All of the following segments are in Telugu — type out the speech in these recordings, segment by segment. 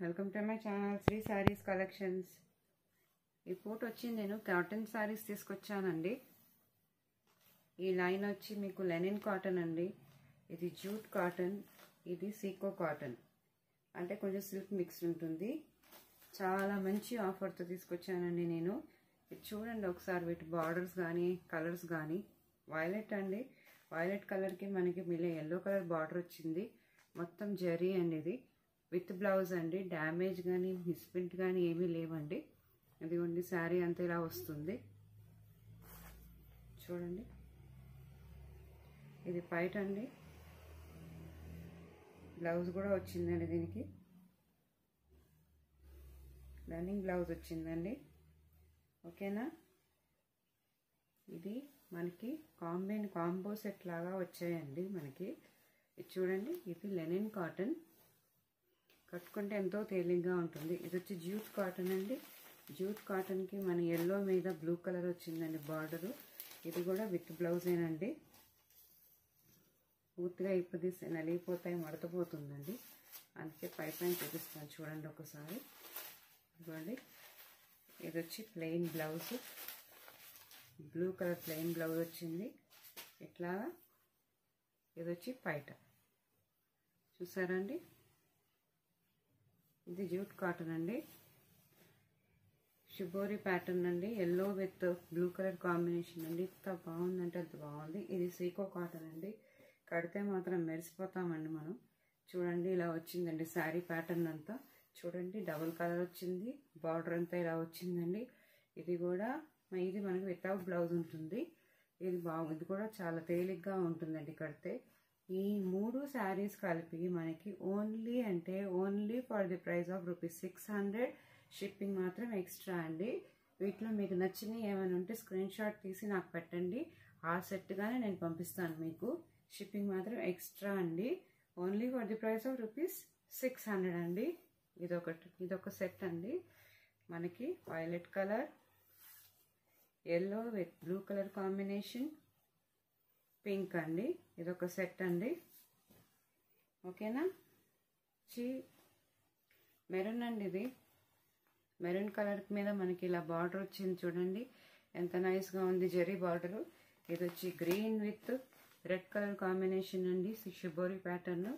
Welcome to my channel Sri sarees collections. ఈ పూట వచ్చి నేను కాటన్ సారీస్ తీసుకొచ్చానండి. ఈ లైన్ వచ్చి మీకు లెనిన్ కాటన్ అండి, ఇది జూట్ కాటన్, ఇది సీకో కాటన్, అంటే కొంచెం సిల్క్ మిక్స్ ఉంటుంది. చాలా మంచి ఆఫర్తో తీసుకొచ్చానండి నేను. ఇది చూడండి ఒకసారి, వీటి బార్డర్స్ కానీ కలర్స్ కానీ. వైలెట్ అండి, వైలెట్ కలర్కి మనకి మిలే ఎల్లో కలర్ బార్డర్ వచ్చింది. మొత్తం జరీ అండి, ఇది విత్ బ్లౌజ్ అండి. డ్యామేజ్ కానీ మిస్ప్రింట్ కానీ ఏమీ లేవండి. ఇదిగోండి శారీ అంతా ఇలా వస్తుంది చూడండి. ఇది పైట అండి, బ్లౌజ్ కూడా వచ్చిందండి, దీనికి రన్నింగ్ బ్లౌజ్ వచ్చిందండి. ఓకేనా, ఇది మనకి కాంబో సెట్ లాగా వచ్చాయండి మనకి. ఇది చూడండి, ఇది లెనిన్ కాటన్, కట్టుకుంటే ఎంతో తేలిగ్గా ఉంటుంది. ఇది వచ్చి జూట్ కాటన్ అండి. జూట్ కాటన్కి మన ఎల్లో మీద బ్లూ కలర్ వచ్చిందండి బార్డరు. ఇది కూడా విత్ బ్లౌజేనండి. పూర్తిగా ఇప్పుడు నలిగిపోతాయి, మడతపోతుందండి, అందుకే పైన చూపిస్తాను చూడండి ఒకసారి. ఇదిగోండి, ఇది వచ్చి plain blouse, blue colour plain blouse వచ్చింది ఇట్లా. ఇది వచ్చి పైట చూసారండి. ఇది జూట్ కాటన్ అండి, షిబోరి ప్యాటర్న్ అండి, yellow with blue colour combination అండి. ఎంత బాగుందంటే అంత బాగుంది. ఇది సీకో కాటన్ అండి, కడితే మాత్రం మెరిసిపోతామండి మనం. చూడండి ఇలా వచ్చిందండి శారీ ప్యాటర్న్ అంతా. చూడండి డబుల్ కలర్ వచ్చింది, బార్డర్ అంతా ఇలా వచ్చిందండి. ఇది కూడా ఇది మనకి వితౌట్ బ్లౌజ్ ఉంటుంది. ఇది ఇది కూడా చాలా తేలిగ్గా ఉంటుందండి కడితే. ఈ 3 శారీస్ కలిపి మనకి only for the price of ₹600. Shipping మాత్రం ఎక్స్ట్రా అండి. వీటిలో మీకు నచ్చినవి ఏమైనా ఉంటే స్క్రీన్ షాట్ తీసి నాకు పెట్టండి, ఆ సెట్గానే నేను పంపిస్తాను మీకు. షిప్పింగ్ మాత్రం ఎక్స్ట్రా అండి. Only for the price of ₹600 అండి. ఇదొక సెట్ అండి మనకి. Violet colour, yellow with blue colour combination, pink అండి. ఇదొక సెట్ అండి. ఓకేనా, మెరూన్ అండి, ఇది మెరూన్ కలర్ మీద మనకి ఇలా బార్డర్ వచ్చింది చూడండి, ఎంత నైస్గా ఉంది జరీ బార్డరు. ఇది వచ్చి green with red colour combination అండి, షిబోరి ప్యాటర్న్,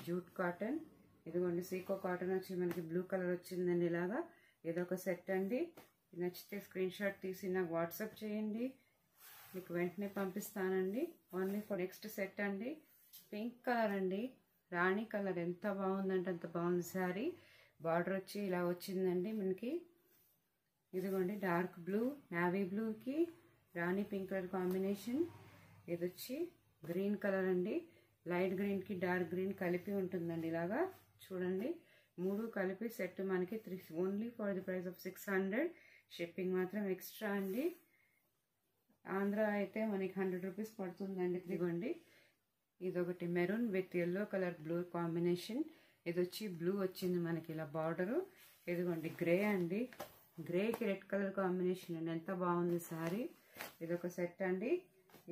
జూట్ కాటన్. ఇదిగోండి సీకో కాటన్ వచ్చి మనకి బ్లూ కలర్ వచ్చిందండి ఇలాగా. ఇదొక సెట్ అండి. నచ్చితే స్క్రీన్ షాట్ తీసి నాకు వాట్సాప్ చేయండి, మీకు వెంటనే పంపిస్తానండి. ఓన్లీ ఫర్ నెక్స్ట్ సెట్ అండి, పింక్ కలర్ అండి, రాణి కలర్. ఎంత బాగుందంటే అంత బాగుంది శారీ. బార్డర్ వచ్చి ఇలా వచ్చిందండి మనకి. ఇదిగోండి డార్క్ బ్లూ, నావీ బ్లూకి రాణి పింక్ కలర్ కాంబినేషన్. ఇది వచ్చి గ్రీన్ కలర్ అండి, లైట్ గ్రీన్కి డార్క్ గ్రీన్ కలిపి ఉంటుందండి ఇలాగా. చూడండి 3 కలిపి సెట్ మనకి only for the price of 600. Shipping మాత్రం ఎక్స్ట్రా అండి. ఆంధ్ర అయితే మనకి ₹100 పడుతుందండి. ఇదిగోండి, ఇదొకటి maroon with yellow colour blue combination. ఇది వచ్చి బ్లూ వచ్చింది మనకి ఇలా బార్డరు. ఇదిగోండి గ్రే అండి, గ్రేకి రెడ్ కలర్ కాంబినేషన్ అండి, ఎంత బాగుంది శారీ. ఇదొక సెట్ అండి.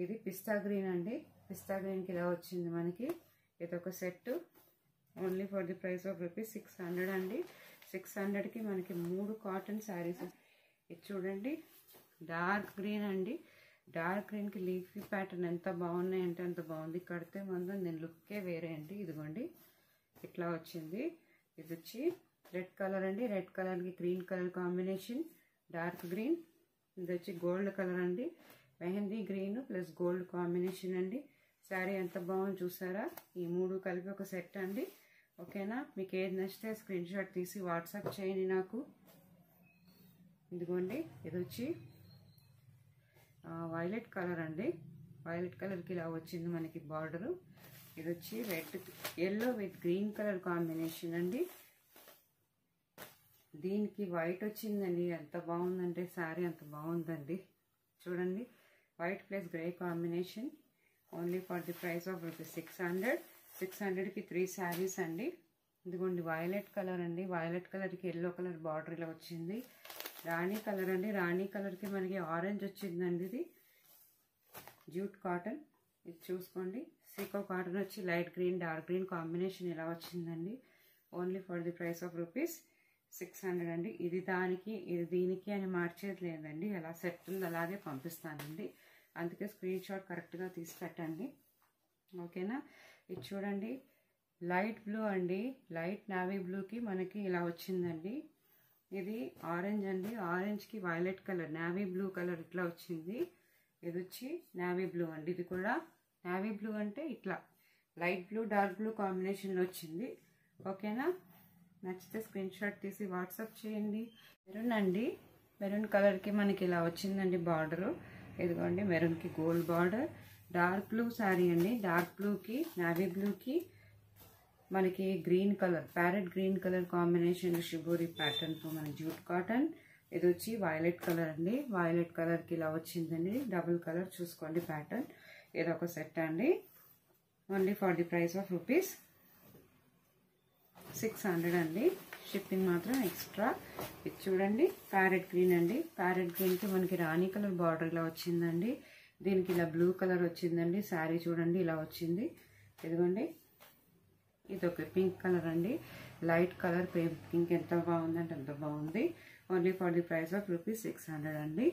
ఇది పిస్తా గ్రీన్ అండి, పిస్తా గ్రీన్కి ఇలా వచ్చింది మనకి. ఇదొక set only for the price of ₹600 అండి. 600కి మనకి 3 కాటన్ శారీస్. ఇది చూడండి డార్క్ గ్రీన్ అండి, డార్క్ గ్రీన్కి లీఫీ ప్యాటర్న్ ఎంత బాగున్నాయి అంటే అంత బాగుంది. కడితే మాత్రం నేను లుక్కే వేరే అండి. ఇదిగోండి ఇట్లా వచ్చింది. ఇది వచ్చి రెడ్ కలర్ అండి, రెడ్ కలర్కి green colour combination, dark green. ఇది వచ్చి గోల్డ్ కలర్ అండి, mehndi green plus gold combination అండి. శారీ ఎంత బాగుంది చూసారా. ఈ 3 కలిపి ఒక సెట్ అండి. ఓకేనా, మీకు ఏది నచ్చితే స్క్రీన్ షాట్ తీసి వాట్సాప్ చేయండి నాకు. ఇదిగోండి ఇది వచ్చి వైలెట్ కలర్ అండి, వైలెట్ కలర్కి ఇలా వచ్చింది మనకి బార్డరు. ఇది వచ్చి yellow with green colour combination అండి. దీనికి వైట్ వచ్చిందండి, ఎంత బాగుందంటే శారీ అంత బాగుందండి. చూడండి white plus grey combination. Only for the price of ₹600. 600కి 3 saris అండి. ఇదిగోండి వైలెట్ కలర్ అండి, వైలెట్ కలర్కి ఎల్లో కలర్ బార్డర్ ఇలా వచ్చింది. రాణి కలర్ అండి, రాణి కలర్కి మనకి ఆరెంజ్ వచ్చిందండి. ఇది జూట్ కాటన్. ఇది చూసుకోండి, సీకో కాటన్ వచ్చి light green dark green combination ఇలా వచ్చిందండి. Only for the price of ₹600 అండి. ఇది దానికి ఇది దీనికి అని మార్చేది లేదండి. ఎలా సెట్ ఉందో అలాగే పంపిస్తానండి. అందుకే స్క్రీన్ షాట్ కరెక్ట్గా తీసి పెట్టండి. ఓకేనా. ఇది చూడండి, లైట్ బ్లూ అండి, లైట్ నావీ బ్లూకి మనకి ఇలా వచ్చిందండి. ఇది ఆరెంజ్ అండి, ఆరెంజ్కి violet colour, navy blue colour ఇట్లా వచ్చింది. ఇది వచ్చి నావీ బ్లూ అండి. ఇది కూడా నావీ బ్లూ అంటే ఇట్లా లైట్ బ్లూ డార్క్ బ్లూ కాంబినేషన్లో వచ్చింది. ఓకేనా. నచ్చితే స్క్రీన్ షాట్ తీసి వాట్సాప్ చేయండి. మెరూన్ అండి, మెరూన్ కలర్కి మనకి ఇలా వచ్చిందండి బార్డరు. ఇదిగోండి మెరూన్కి gold border. Dark blue sari అండి, డార్క్ బ్లూకి నావీ బ్లూకి మనకి green colour, parrot green colour combination shibori ప్యాటర్న్తో మన జూట్ కాటన్. ఇది వచ్చి వైలెట్ కలర్ అండి, వైలెట్ కలర్కి ఇలా వచ్చిందండి. డబుల్ కలర్ చూసుకోండి ప్యాటర్న్. ఇదొక సెట్ అండి. Only for the price of ₹600 అండి. షిప్పింగ్ మాత్రం ఎక్స్ట్రా. ఇది చూడండి ప్యారెట్ గ్రీన్ అండి, ప్యారెట్ గ్రీన్కి మనకి రాణి కలర్ బార్డర్ ఇలా వచ్చిందండి. దీనికి ఇలా బ్లూ కలర్ వచ్చిందండి. శారీ చూడండి ఇలా వచ్చింది. ఇదిగోండి ఇది ఒక పింక్ కలర్ అండి, లైట్ కలర్ పింక్ ఎంత బాగుందంటే అంత బాగుంది. Only for the price of ₹600 అండి.